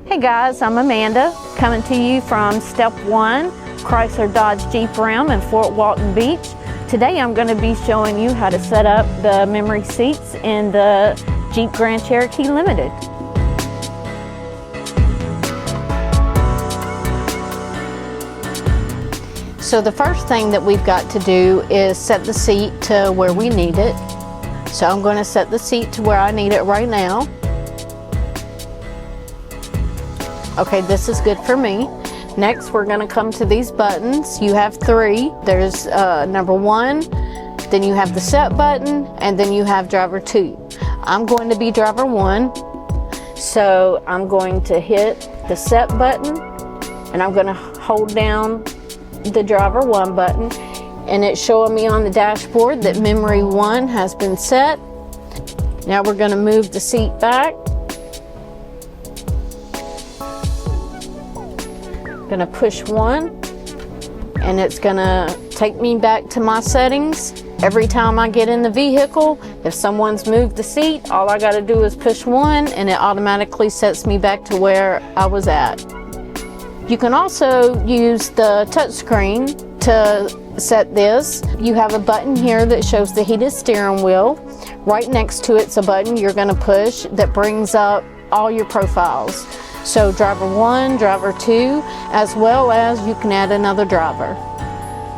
Hey guys, I'm Amanda, coming to you from Step One Chrysler Dodge Jeep Ram in Fort Walton Beach. Today I'm going to be showing you how to set up the memory seats in the Jeep Grand Cherokee Limited. So the first thing that we've got to do is set the seat to where we need it. So I'm going to set the seat to where I need it right now. Okay, this is good for me. Next, we're going to come to these buttons. You have three. There's number 1, then you have the set button, and then you have driver 2. I'm going to be driver 1, so I'm going to hit the set button, and I'm going to hold down the driver 1 button, and it's showing me on the dashboard that memory 1 has been set. Now we're going to move the seat back. Gonna push 1, and it's gonna take me back to my settings. Every time I get in the vehicle, if someone's moved the seat, all I gotta do is push 1 and it automatically sets me back to where I was at. You can also use the touch screen to set this. You have a button here that shows the heated steering wheel. Right next to it's a button you're gonna push that brings up all your profiles. So driver 1, driver 2, as well as you can add another driver.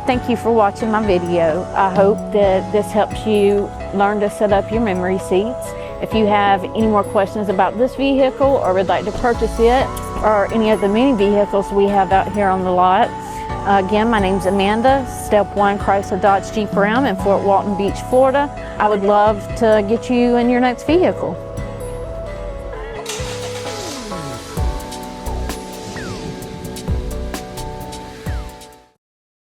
Thank you for watching my video. I hope that this helps you learn to set up your memory seats. If you have any more questions about this vehicle or would like to purchase it or any of the many vehicles we have out here on the lot, again, my name's Amanda, Step One Chrysler Dodge Jeep Ram in Fort Walton Beach, Florida. I would love to get you in your next vehicle.